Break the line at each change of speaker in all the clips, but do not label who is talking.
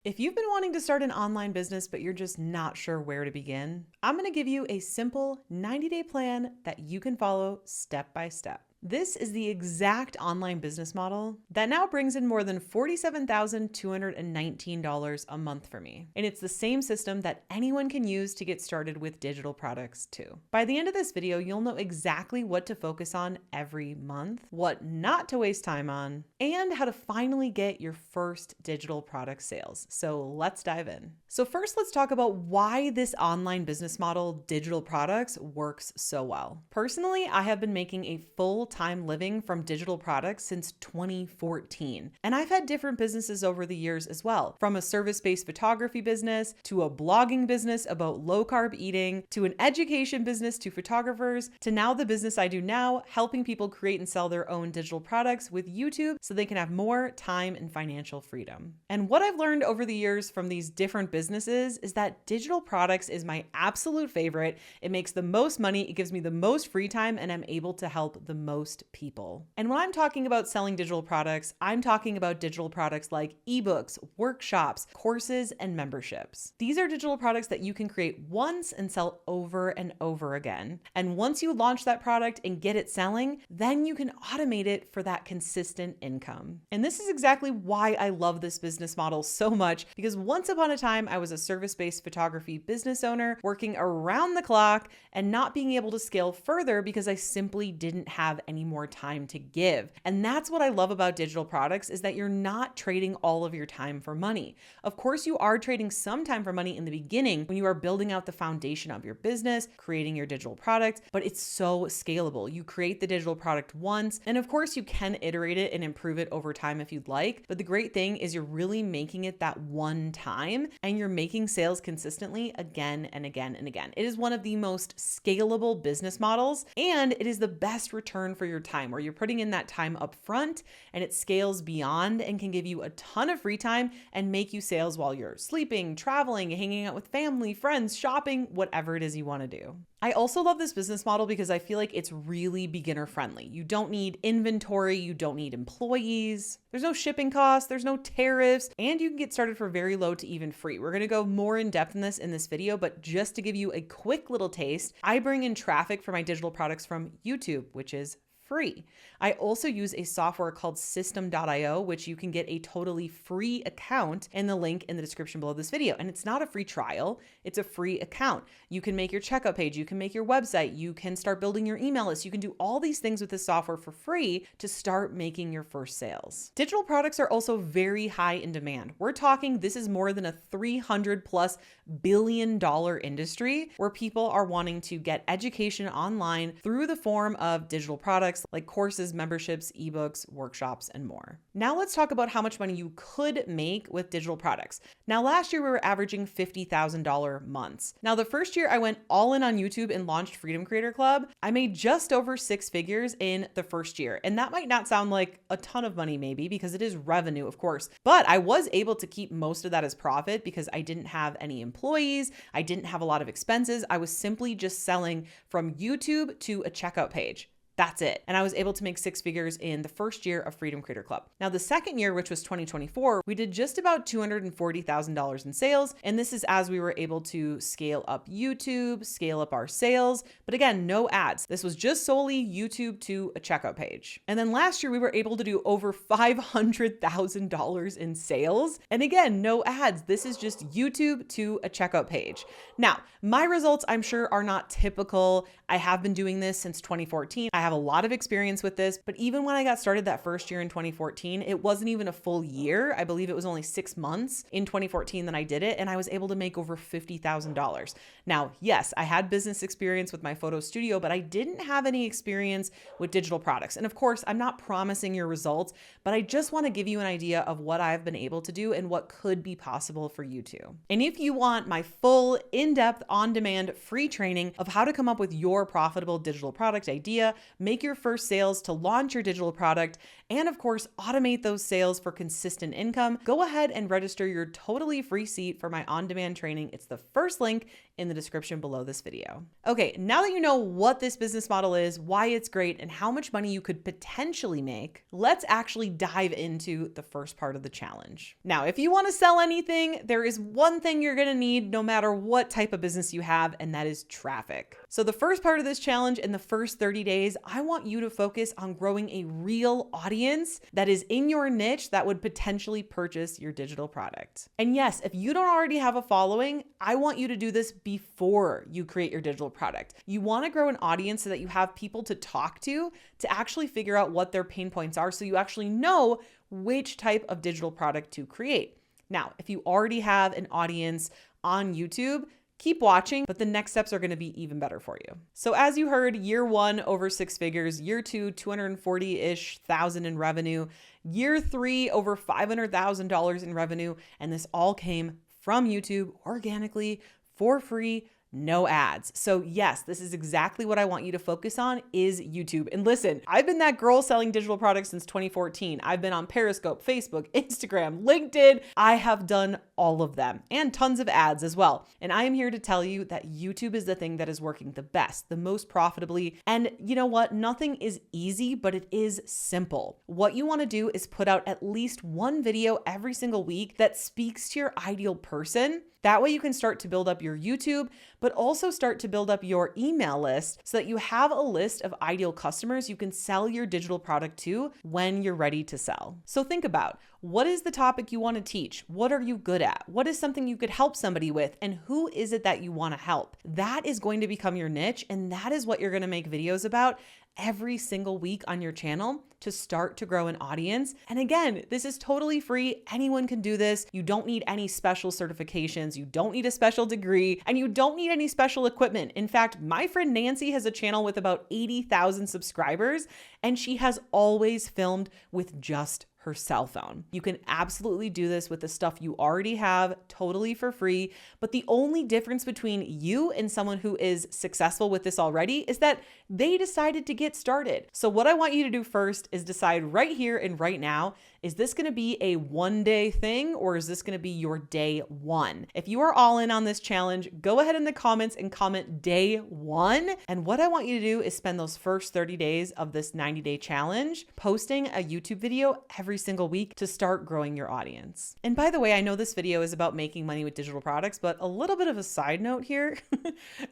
If you've been wanting to start an online business, but you're just not sure where to begin, I'm going to give you a simple 90-day plan that you can follow step by step. This is the exact online business model that now brings in more than $47,219 a month for me. And it's the same system that anyone can use to get started with digital products too. By the end of this video, you'll know exactly what to focus on every month, what not to waste time on, and how to finally get your first digital product sales. So let's dive in. So first, let's talk about why this online business model, digital products, works so well. Personally, I have been making a full-time living from digital products since 2014. And I've had different businesses over the years as well, from a service-based photography business to a blogging business about low-carb eating, to an education business to photographers, to now the business I do now, helping people create and sell their own digital products with YouTube so they can have more time and financial freedom. And what I've learned over the years from these different businesses is that digital products is my absolute favorite. It makes the most money, it gives me the most free time, and I'm able to help the most people. And when I'm talking about selling digital products, I'm talking about digital products like ebooks, workshops, courses, and memberships. These are digital products that you can create once and sell over and over again. And once you launch that product and get it selling, then you can automate it for that consistent income. And this is exactly why I love this business model so much, because once upon a time, I was a service-based photography business owner working around the clock and not being able to scale further because I simply didn't have any more time to give. And that's what I love about digital products, is that you're not trading all of your time for money. Of course, you are trading some time for money in the beginning when you are building out the foundation of your business, creating your digital product, but it's so scalable. You create the digital product once, and of course you can iterate it and improve it over time if you'd like. But the great thing is you're really making it that one time, and you're making sales consistently again and again and again. It is one of the most scalable business models, and it is the best return for your time, where you're putting in that time up front and it scales beyond and can give you a ton of free time and make you sales while you're sleeping, traveling, hanging out with family, friends, shopping, whatever it is you want to do. I also love this business model because I feel like it's really beginner friendly. You don't need inventory, you don't need employees, there's no shipping costs, there's no tariffs, and you can get started for very low to even free. We're going to go more in depth in this video, but just to give you a quick little taste, I bring in traffic for my digital products from YouTube, which is free. I also use a software called system.io, which you can get a totally free account in the link in the description below this video. And it's not a free trial, it's a free account. You can make your checkout page, you can make your website, you can start building your email list, you can do all these things with this software for free to start making your first sales. Digital products are also very high in demand. We're talking, this is more than a $300+ billion industry where people are wanting to get education online through the form of digital products like courses, memberships, ebooks, workshops, and more. Now let's talk about how much money you could make with digital products. Now last year we were averaging $50,000 months. Now the first year I went all in on YouTube and launched Freedom Creator Club, I made just over 6 figures in the first year. And that might not sound like a ton of money maybe, because it is revenue, of course, but I was able to keep most of that as profit because I didn't have any employees, I didn't have a lot of expenses. I was simply just selling from YouTube to a checkout page. That's it. And I was able to make 6 figures in the first year of Freedom Creator Club. Now, the second year, which was 2024, we did just about $240,000 in sales. And this is as we were able to scale up YouTube, scale up our sales. But again, no ads. This was just solely YouTube to a checkout page. And then last year, we were able to do over $500,000 in sales. And again, no ads. This is just YouTube to a checkout page. Now, my results, I'm sure, are not typical. I have been doing this since 2014. I have a lot of experience with this, but even when I got started that first year in 2014, it wasn't even a full year. I believe it was only 6 months in 2014 that I did it, and I was able to make over $50,000. Now, yes, I had business experience with my photo studio, but I didn't have any experience with digital products. And of course, I'm not promising your results, but I just want to give you an idea of what I've been able to do and what could be possible for you too. And if you want my full, in-depth, on-demand free training of how to come up with your profitable digital product idea, make your first sales to launch your digital product, and of course, automate those sales for consistent income, go ahead and register your totally free seat for my on-demand training. It's the first link in the description below this video. Okay, now that you know what this business model is, why it's great, and how much money you could potentially make, let's actually dive into the first part of the challenge. Now, if you want to sell anything, there is one thing you're going to need no matter what type of business you have, and that is traffic. So the first part of this challenge, in the first 30 days, I want you to focus on growing a real audience that is in your niche that would potentially purchase your digital product. And yes, if you don't already have a following, I want you to do this before you create your digital product. You want to grow an audience so that you have people to talk to actually figure out what their pain points are, so you actually know which type of digital product to create. Now, if you already have an audience on YouTube, keep watching, but the next steps are going to be even better for you. So as you heard, year 1, over 6 figures, year 2, 240-ish thousand in revenue, year 3, over $500,000 in revenue. And this all came from YouTube organically for free, no ads. So yes, this is exactly what I want you to focus on, is YouTube. And listen, I've been that girl selling digital products since 2014. I've been on Periscope, Facebook, Instagram, LinkedIn. I have done all of them, and tons of ads as well. And I am here to tell you that YouTube is the thing that is working the best, the most profitably. And you know what? Nothing is easy, but it is simple. What you want to do is put out at least one video every single week that speaks to your ideal person. That way you can start to build up your YouTube, but also start to build up your email list so that you have a list of ideal customers you can sell your digital product to when you're ready to sell. So think about, what is the topic you want to teach? What are you good at? What is something you could help somebody with? And who is it that you want to help? That is going to become your niche, and that is what you're going to make videos about every single week on your channel to start to grow an audience. And again, this is totally free. Anyone can do this. You don't need any special certifications. You don't need a special degree, and you don't need any special equipment. In fact, my friend Nancy has a channel with about 80,000 subscribers, and she has always filmed with just her cell phone. You can absolutely do this with the stuff you already have, totally for free. But the only difference between you and someone who is successful with this already is that they decided to get started. So what I want you to do first is decide right here and right now, is this going to be a one-day thing, or is this going to be your day one? If you are all in on this challenge, go ahead in the comments and comment day one. And what I want you to do is spend those first 30 days of this 90-day challenge posting a YouTube video every single week to start growing your audience. And by the way, I know this video is about making money with digital products, but a little bit of a side note here.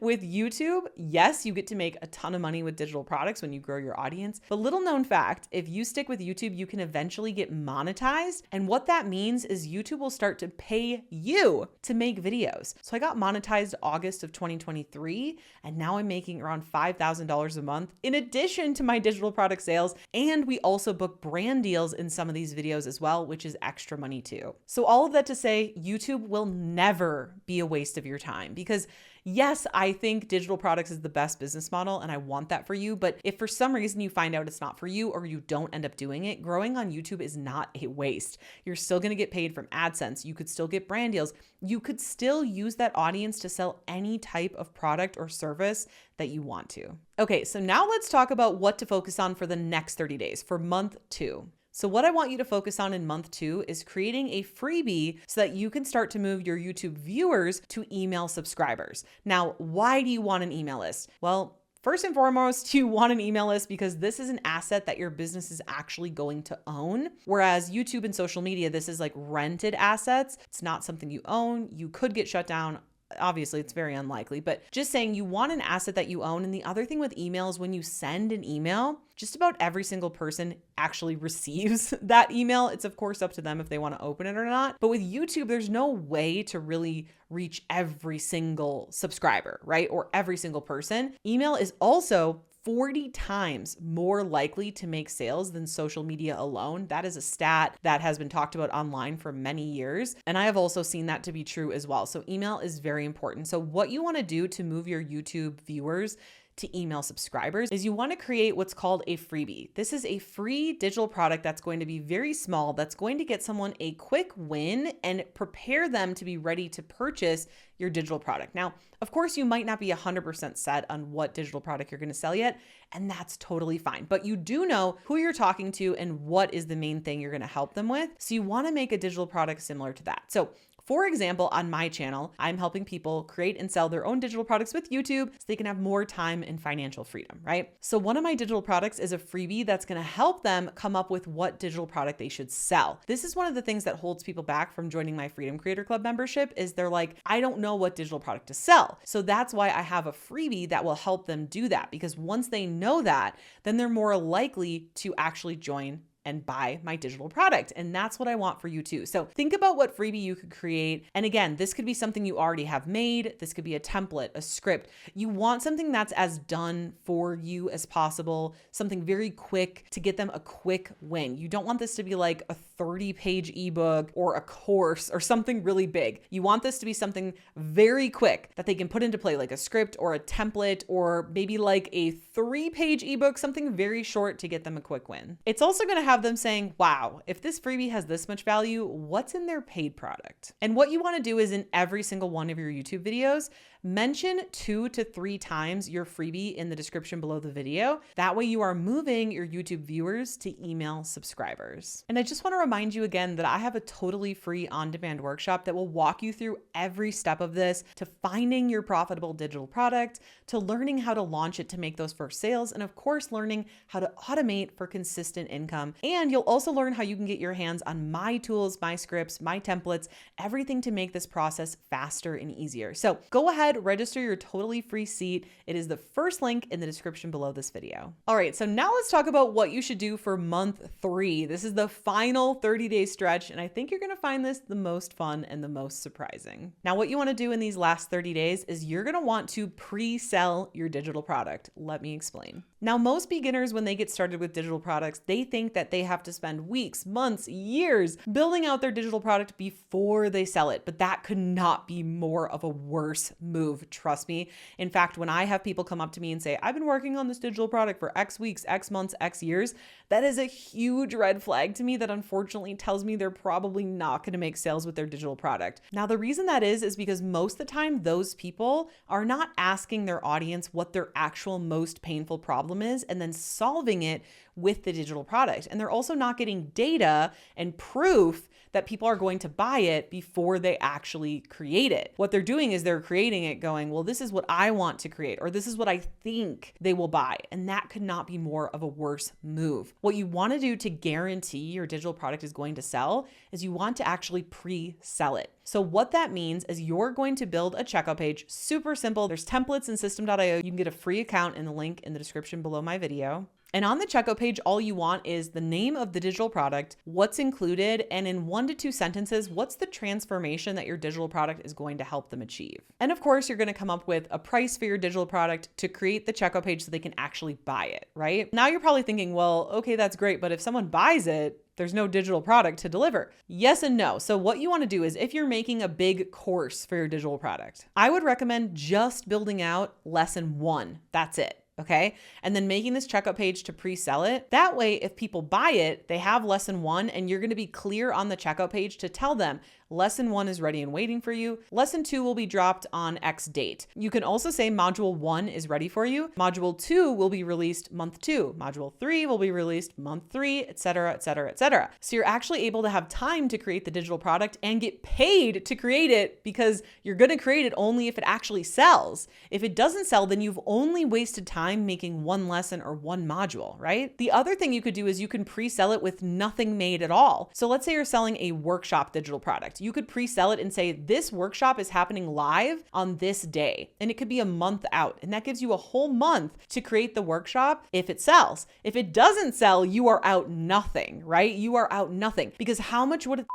With YouTube, yes, you get to make a ton of money with digital products when you grow your audience. But little known fact, if you stick with YouTube, you can eventually get monetized. And what that means is YouTube will start to pay you to make videos. So I got monetized August of 2023, and now I'm making around $5,000 a month in addition to my digital product sales. And we also book brand deals in some of these videos as well, which is extra money too. So all of that to say, YouTube will never be a waste of your time, because yes, I think digital products is the best business model, and I want that for you. But if for some reason you find out it's not for you, or you don't end up doing it, growing on YouTube is not a waste. You're still going to get paid from AdSense. You could still get brand deals. You could still use that audience to sell any type of product or service that you want to. Okay, so now let's talk about what to focus on for the next 30 days, for month 2. So what I want you to focus on in month 2 is creating a freebie so that you can start to move your YouTube viewers to email subscribers. Now, why do you want an email list? Well, first and foremost, you want an email list because this is an asset that your business is actually going to own. Whereas YouTube and social media, this is like rented assets. It's not something you own. You could get shut down. Obviously, it's very unlikely, but just saying, you want an asset that you own. And the other thing with email is when you send an email, just about every single person actually receives that email. It's of course up to them if they want to open it or not. But with YouTube, there's no way to really reach every single subscriber, right? Or every single person. Email is also 40 times more likely to make sales than social media alone. That is a stat that has been talked about online for many years. And I have also seen that to be true as well. So email is very important. So what you want to do to move your YouTube viewers to email subscribers is you want to create what's called a freebie. This is a free digital product that's going to be very small, that's going to get someone a quick win and prepare them to be ready to purchase your digital product. Now, of course, you might not be 100% set on what digital product you're going to sell yet, and that's totally fine. But you do know who you're talking to and what is the main thing you're going to help them with. So you want to make a digital product similar to that. So for example, on my channel, I'm helping people create and sell their own digital products with YouTube so they can have more time and financial freedom, right? So one of my digital products is a freebie that's going to help them come up with what digital product they should sell. This is one of the things that holds people back from joining my Freedom Creator Club membership is they're like, I don't know what digital product to sell. So that's why I have a freebie that will help them do that, because once they know that, then they're more likely to actually join and buy my digital product. And that's what I want for you too. So think about what freebie you could create. And again, this could be something you already have made. This could be a template, a script. You want something that's as done for you as possible, something very quick to get them a quick win. You don't want this to be like a 30-page ebook or a course or something really big. You want this to be something very quick that they can put into play, like a script or a template, or maybe like a 3-page ebook, something very short to get them a quick win. It's also going to have them saying, wow, if this freebie has this much value, what's in their paid product? And what you want to do is in every single one of your YouTube videos, mention 2 to 3 times your freebie in the description below the video. That way you are moving your YouTube viewers to email subscribers. And I just want to remind you again that I have a totally free on-demand workshop that will walk you through every step of this, to finding your profitable digital product, to learning how to launch it to make those first sales, and of course, learning how to automate for consistent income. And you'll also learn how you can get your hands on my tools, my scripts, my templates, everything to make this process faster and easier. So go ahead, register your totally free seat. It is the first link in the description below this video. All right, so now let's talk about what you should do for month 3. This is the final 30-day stretch, and I think you're gonna find this the most fun and the most surprising. Now, what you wanna do in these last 30 days is you're gonna want to pre-sell your digital product. Let me explain. Now, most beginners, when they get started with digital products, they think that they have to spend weeks, months, years building out their digital product before they sell it. But that could not be more of a worse move, trust me. In fact, when I have people come up to me and say, I've been working on this digital product for X weeks, X months, X years, that is a huge red flag to me that unfortunately tells me they're probably not going to make sales with their digital product. Now, the reason that is because most of the time, those people are not asking their audience what their actual most painful problem is and then solving it with the digital product. And they're also not getting data and proof that people are going to buy it before they actually create it. What they're doing is they're creating it going, well, this is what I want to create, or this is what I think they will buy. And that could not be more of a worse move. What you want to do to guarantee your digital product is going to sell is you want to actually pre-sell it. So what that means is you're going to build a checkout page, super simple. There's templates in system.io. You can get a free account in the link in the description below my video. And on the checkout page, all you want is the name of the digital product, what's included, and in 1 to 2 sentences, what's the transformation that your digital product is going to help them achieve. And of course, you're going to come up with a price for your digital product to create the checkout page so they can actually buy it, right? Now you're probably thinking, well, okay, that's great, but if someone buys it, there's no digital product to deliver. Yes and no. So what you want to do is if you're making a big course for your digital product, I would recommend just building out lesson 1. That's it. Okay. And then making this checkout page to pre-sell it. That way, if people buy it, they have lesson 1 and you're going to be clear on the checkout page to tell them lesson 1 is ready and waiting for you. Lesson 2 will be dropped on X date. You can also say module 1 is ready for you. Module 2 will be released month 2. Module 3 will be released month 3, etc., etc., etc. So you're actually able to have time to create the digital product and get paid to create it because you're going to create it only if it actually sells. If it doesn't sell, then you've only wasted time making 1 lesson or 1 module, right? The other thing you could do is you can pre-sell it with nothing made at all. So let's say you're selling a workshop digital product. You could pre-sell it and say, this workshop is happening live on this day. And it could be a month out. And that gives you a whole month to create the workshop if it sells. If it doesn't sell, you are out nothing, right? You are out nothing. Because how much would it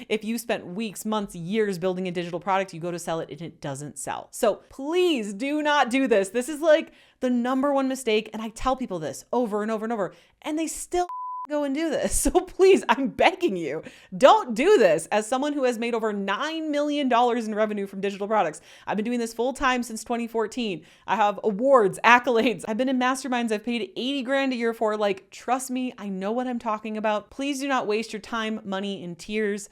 if you spent weeks, months, years building a digital product, you go to sell it and it doesn't sell? So please do not do this. This is like the #1 mistake. And I tell people this over and over and over, and they still go and do this. So please, I'm begging you, don't do this. As someone who has made over $9 million in revenue from digital products, I've been doing this full time since 2014. I have awards, accolades. I've been in masterminds I've paid 80 grand a year for. Like, trust me, I know what I'm talking about. Please do not waste your time, money, and tears.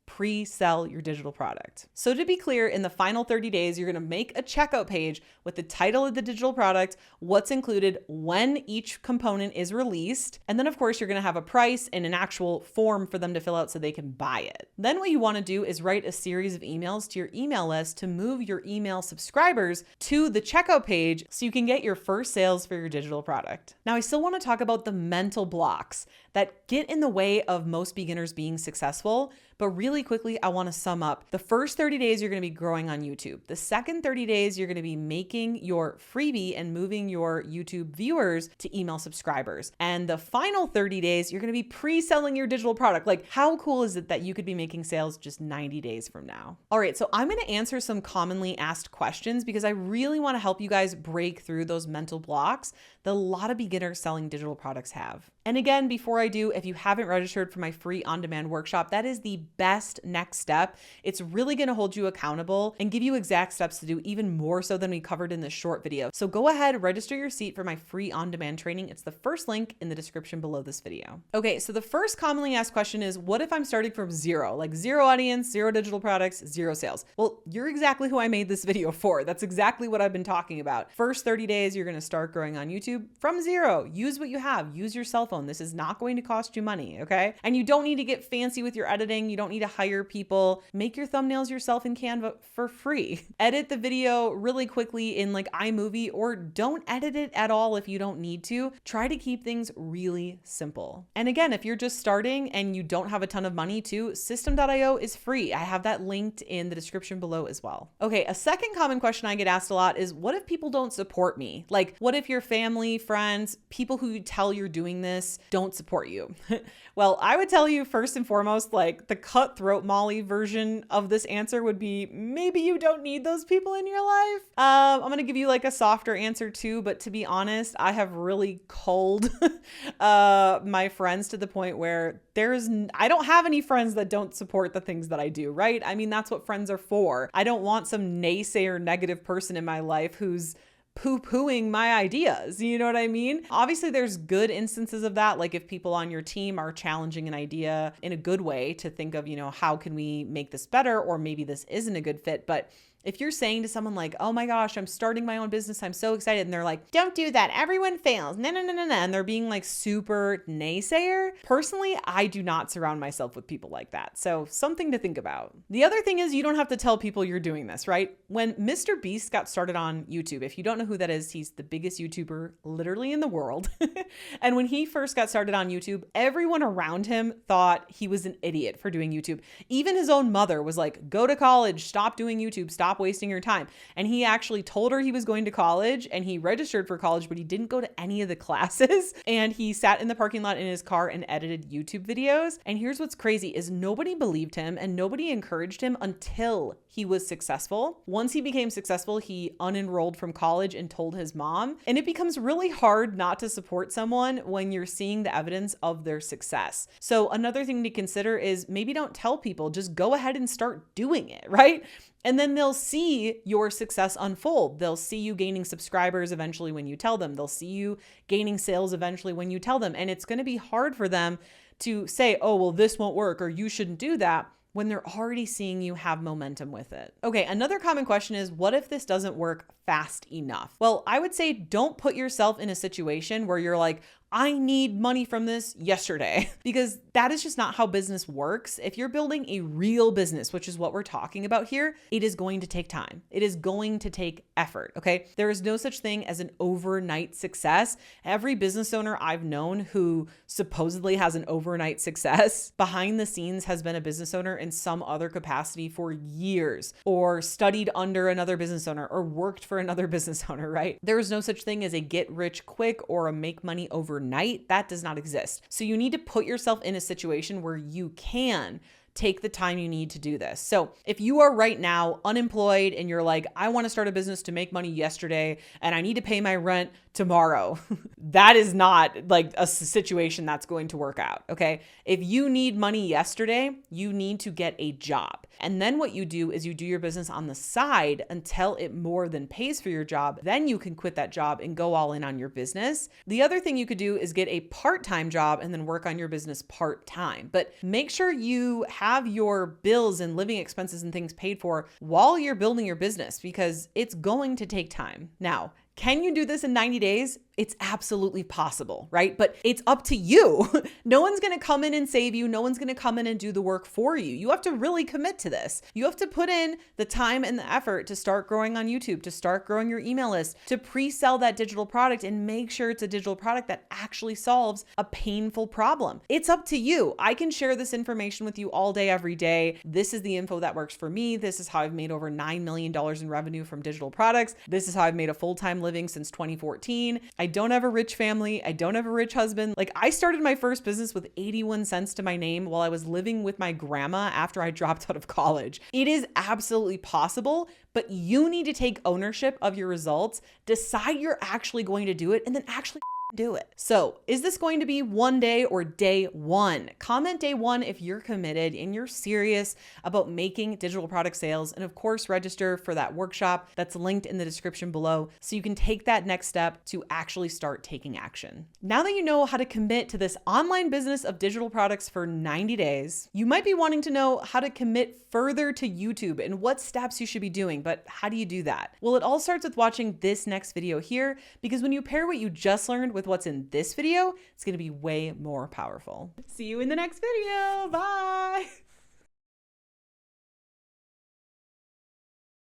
Pre-sell your digital product. So to be clear, in the final 30 days, you're going to make a checkout page with the title of the digital product, what's included, when each component is released. And then of course, you're going to have a price and an actual form for them to fill out so they can buy it. Then what you want to do is write a series of emails to your email list to move your email subscribers to the checkout page so you can get your first sales for your digital product. Now, I still want to talk about the mental blocks that get in the way of most beginners being successful. But really quickly, I want to sum up. The first 30 days, you're going to be growing on YouTube. The second 30 days, you're going to be making your freebie and moving your YouTube viewers to email subscribers. And the final 30 days, you're going to be pre-selling your digital product. Like, how cool is it that you could be making sales just 90 days from now? All right, so I'm going to answer some commonly asked questions because I really want to help you guys break through those mental blocks that a lot of beginners selling digital products have. And again, before I do, if you haven't registered for my free on-demand workshop, that is the best next step. It's really going to hold you accountable and give you exact steps to do, even more so than we covered in this short video. So go ahead, register your seat for my free on-demand training. It's the first link in the description below this video. Okay, so the first commonly asked question is, what if I'm starting from zero? Like zero audience, zero digital products, zero sales. Well, you're exactly who I made this video for. That's exactly what I've been talking about. First 30 days, you're going to start growing on YouTube from zero. Use what you have. Use your cell phone. This is not going to cost you money, okay? And you don't need to get fancy with your editing. You don't need to hire people. Make your thumbnails yourself in Canva for free. Edit the video really quickly in like iMovie, or don't edit it at all if you don't need to. Try to keep things really simple. And again, if you're just starting and you don't have a ton of money too, System.io is free. I have that linked in the description below as well. Okay, a second common question I get asked a lot is, what if people don't support me? Like, what if your family, friends, people who you tell you're doing this don't support you? Well, I would tell you first and foremost, like the cutthroat Molly version of this answer would be, maybe you don't need those people in your life. I'm going to give you like a softer answer too, but to be honest, I have really culled my friends to the point where I don't have any friends that don't support the things that I do, right? I mean, that's what friends are for. I don't want some naysayer negative person in my life who's poo-pooing my ideas. You know what I mean? Obviously, there's good instances of that. Like if people on your team are challenging an idea in a good way to think of, how can we make this better? Or maybe this isn't a good fit. But if you're saying to someone like, oh my gosh, I'm starting my own business, I'm so excited. And they're like, don't do that. Everyone fails. No. And they're being like super naysayer. Personally, I do not surround myself with people like that. So something to think about. The other thing is you don't have to tell people you're doing this, right? When Mr. Beast got started on YouTube, if you don't know who that is, he's the biggest YouTuber literally in the world. And when he first got started on YouTube, everyone around him thought he was an idiot for doing YouTube. Even his own mother was like, go to college, stop doing YouTube, stop wasting your time. And he actually told her he was going to college and he registered for college, but he didn't go to any of the classes. And he sat in the parking lot in his car and edited YouTube videos. And here's what's crazy is nobody believed him and nobody encouraged him until he was successful. Once he became successful, he unenrolled from college and told his mom. And it becomes really hard not to support someone when you're seeing the evidence of their success. So another thing to consider is maybe don't tell people, just go ahead and start doing it, right? And then they'll see your success unfold. They'll see you gaining subscribers eventually when you tell them. They'll see you gaining sales eventually when you tell them. And it's going to be hard for them to say, oh, well, this won't work or you shouldn't do that, when they're already seeing you have momentum with it. Okay, another common question is, what if this doesn't work fast enough? Well, I would say don't put yourself in a situation where you're like, I need money from this yesterday, because that is just not how business works. If you're building a real business, which is what we're talking about here, it is going to take time. It is going to take effort, okay? There is no such thing as an overnight success. Every business owner I've known who supposedly has an overnight success behind the scenes has been a business owner in some other capacity for years, or studied under another business owner, or worked for another business owner, right? There is no such thing as a get rich quick or a make money overnight. That does not exist. So you need to put yourself in a situation where you can take the time you need to do this. So if you are right now unemployed and you're like, I want to start a business to make money yesterday and I need to pay my rent tomorrow, that is not like a situation that's going to work out. Okay. If you need money yesterday, you need to get a job. And then what you do is you do your business on the side until it more than pays for your job. Then you can quit that job and go all in on your business. The other thing you could do is get a part-time job and then work on your business part-time. But make sure you have your bills and living expenses and things paid for while you're building your business, because it's going to take time. Now, can you do this in 90 days? It's absolutely possible, right? But it's up to you. No one's going to come in and save you. No one's going to come in and do the work for you. You have to really commit to this. You have to put in the time and the effort to start growing on YouTube, to start growing your email list, to pre-sell that digital product and make sure it's a digital product that actually solves a painful problem. It's up to you. I can share this information with you all day, every day. This is the info that works for me. This is how I've made over $9 million in revenue from digital products. This is how I've made a full-time living since 2014. I don't have a rich family. I don't have a rich husband. Like, I started my first business with 81 cents to my name while I was living with my grandma after I dropped out of college. It is absolutely possible, but you need to take ownership of your results, decide you're actually going to do it, and then actually do it. So is this going to be one day or day one? Comment day one if you're committed and you're serious about making digital product sales. And of course, register for that workshop that's linked in the description below so you can take that next step to actually start taking action. Now that you know how to commit to this online business of digital products for 90 days, you might be wanting to know how to commit further to YouTube and what steps you should be doing. But how do you do that? Well, it all starts with watching this next video here, because when you pair what you just learned with what's in this video, it's going to be way more powerful. See you in the next video. Bye.